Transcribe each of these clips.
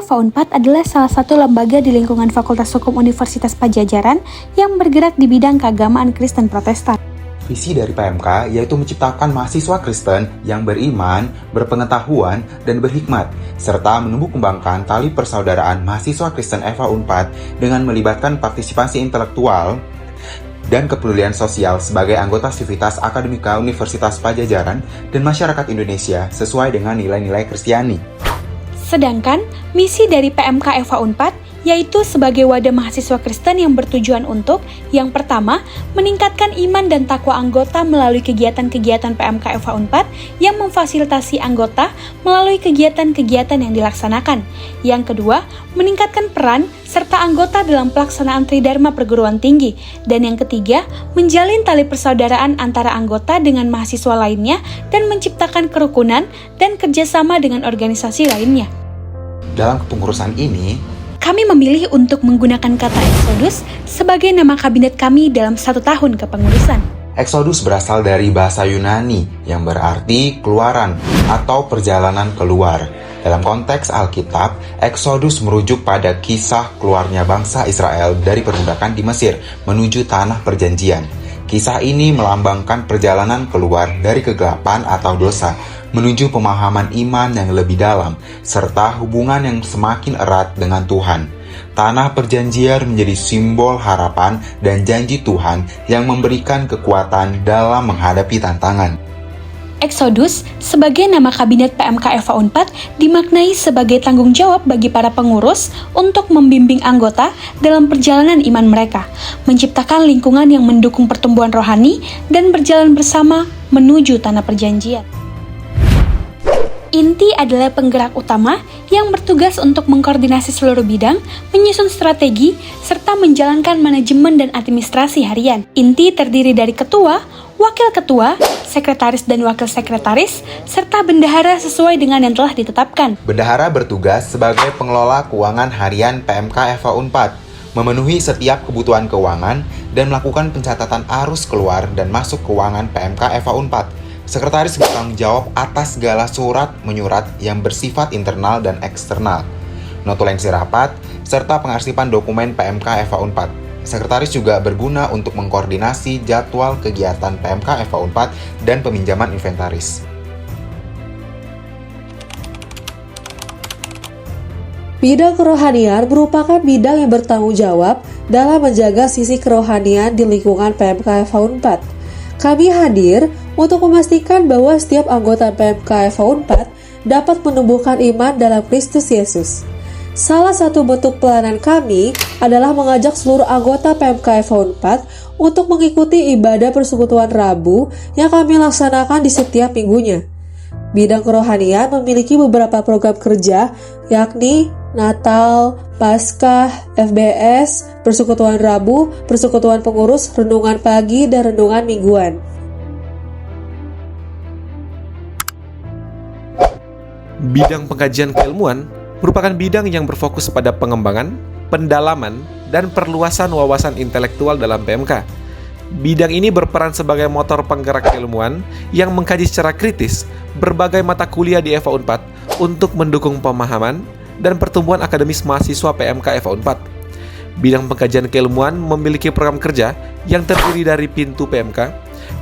FA Unpad adalah salah satu lembaga di lingkungan Fakultas Hukum Universitas Padjadjaran yang bergerak di bidang keagamaan Kristen Protestan. Visi dari PMK yaitu menciptakan mahasiswa Kristen yang beriman, berpengetahuan, dan berhikmat, serta menumbuh kembangkan tali persaudaraan mahasiswa Kristen FA Unpad dengan melibatkan partisipasi intelektual dan kepedulian sosial sebagai anggota sivitas akademika Universitas Padjadjaran dan masyarakat Indonesia sesuai dengan nilai-nilai Kristiani. Sedangkan, misi dari PMK FA Unpad yaitu sebagai wadah mahasiswa Kristen yang bertujuan untuk, yang pertama, meningkatkan iman dan takwa anggota melalui kegiatan-kegiatan PMK FA Unpad yang memfasilitasi anggota melalui kegiatan-kegiatan yang dilaksanakan. Yang kedua, meningkatkan peran serta anggota dalam pelaksanaan Tridharma perguruan tinggi. Dan yang ketiga, menjalin tali persaudaraan antara anggota dengan mahasiswa lainnya dan menciptakan kerukunan dan kerjasama dengan organisasi lainnya. Dalam kepengurusan ini, kami memilih untuk menggunakan kata Exodus sebagai nama kabinet kami dalam 1 tahun kepengurusan. Exodus berasal dari bahasa Yunani yang berarti keluaran atau perjalanan keluar. Dalam konteks Alkitab, Exodus merujuk pada kisah keluarnya bangsa Israel dari perbudakan di Mesir menuju tanah perjanjian. Kisah ini melambangkan perjalanan keluar dari kegelapan atau dosa menuju pemahaman iman yang lebih dalam, serta hubungan yang semakin erat dengan Tuhan. Tanah perjanjian menjadi simbol harapan dan janji Tuhan yang memberikan kekuatan dalam menghadapi tantangan. Exodus sebagai nama kabinet PMK FA Unpad dimaknai sebagai tanggung jawab bagi para pengurus untuk membimbing anggota dalam perjalanan iman mereka, menciptakan lingkungan yang mendukung pertumbuhan rohani, dan berjalan bersama menuju tanah perjanjian. Inti adalah penggerak utama yang bertugas untuk mengkoordinasi seluruh bidang, menyusun strategi, serta menjalankan manajemen dan administrasi harian. Inti terdiri dari ketua, wakil ketua, sekretaris dan wakil sekretaris, serta bendahara sesuai dengan yang telah ditetapkan. Bendahara bertugas sebagai pengelola keuangan harian PMK FA Unpad, memenuhi setiap kebutuhan keuangan, dan melakukan pencatatan arus keluar dan masuk keuangan PMK FA Unpad. Sekretaris bertanggung jawab atas segala surat menyurat yang bersifat internal dan eksternal, notulensi rapat, serta pengarsipan dokumen PMK FA Unpad. Sekretaris juga berguna untuk mengkoordinasi jadwal kegiatan PMK FA Unpad dan peminjaman inventaris. Bidang kerohanian merupakan bidang yang bertanggung jawab dalam menjaga sisi kerohanian di lingkungan PMK FA Unpad. Kami hadir untuk memastikan bahwa setiap anggota PMK FA Unpad dapat menumbuhkan iman dalam Kristus Yesus. Salah satu bentuk pelayanan kami adalah mengajak seluruh anggota PMK FA Unpad untuk mengikuti ibadah persekutuan Rabu yang kami laksanakan di setiap minggunya. Bidang kerohanian memiliki beberapa program kerja, yakni Natal, Paskah, FBS, Persekutuan Rabu, Persekutuan Pengurus, Renungan Pagi, dan Renungan Mingguan. Bidang pengkajian keilmuan merupakan bidang yang berfokus pada pengembangan, pendalaman, dan perluasan wawasan intelektual dalam PMK. Bidang ini berperan sebagai motor penggerak keilmuan yang mengkaji secara kritis berbagai mata kuliah di FA Unpad untuk mendukung pemahaman dan pertumbuhan akademis mahasiswa PMK FA Unpad. Bidang pengkajian keilmuan memiliki program kerja yang terdiri dari pintu PMK,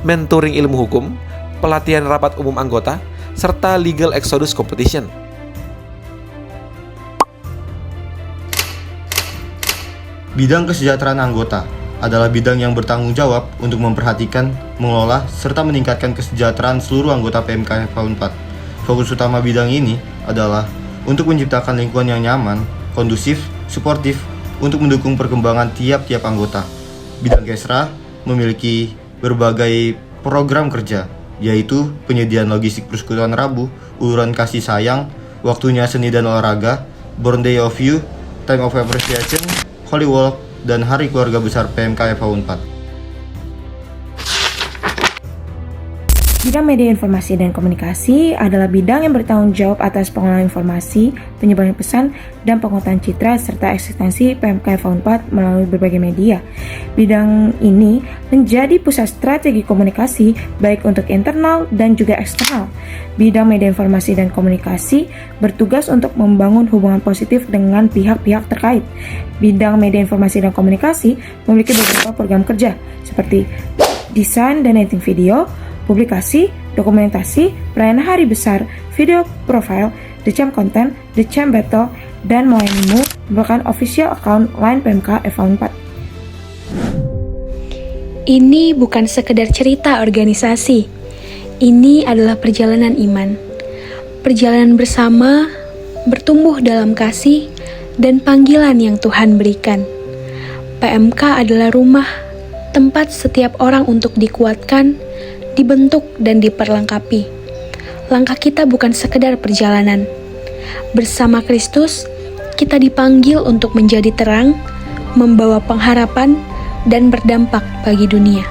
mentoring ilmu hukum, pelatihan rapat umum anggota, serta Legal Exodus Competition. Bidang kesejahteraan anggota adalah bidang yang bertanggung jawab untuk memperhatikan, mengelola, serta meningkatkan kesejahteraan seluruh anggota PMK FA Unpad. Fokus utama bidang ini adalah untuk menciptakan lingkungan yang nyaman, kondusif, suportif untuk mendukung perkembangan tiap-tiap anggota. Bidang Kesra memiliki berbagai program kerja, yaitu penyediaan logistik persekutuan Rabu, uluran kasih sayang, waktunya seni dan olahraga, Born Day of You, Time of Appreciation, Holy Walk, dan Hari Keluarga Besar PMK FA Unpad. Bidang media informasi dan komunikasi adalah bidang yang bertanggung jawab atas pengelolaan informasi, penyebaran pesan, dan penguatan citra serta eksistensi PMK FA Unpad melalui berbagai media. Bidang ini menjadi pusat strategi komunikasi baik untuk internal dan juga eksternal. Bidang media informasi dan komunikasi bertugas untuk membangun hubungan positif dengan pihak-pihak terkait. Bidang media informasi dan komunikasi memiliki beberapa program kerja seperti desain dan editing video, publikasi, dokumentasi, perayaan hari besar, video profile, The Champ Content, The Champ Battle, dan Melayanimu merupakan official account line PMK FA Unpad. Ini bukan sekedar cerita organisasi. Ini adalah perjalanan iman. Perjalanan bersama, bertumbuh dalam kasih, dan panggilan yang Tuhan berikan. PMK adalah rumah, tempat setiap orang untuk dikuatkan, dibentuk dan diperlengkapi. Langkah kita bukan sekedar perjalanan. Bersama Kristus, kita dipanggil untuk menjadi terang, membawa pengharapan, dan berdampak bagi dunia.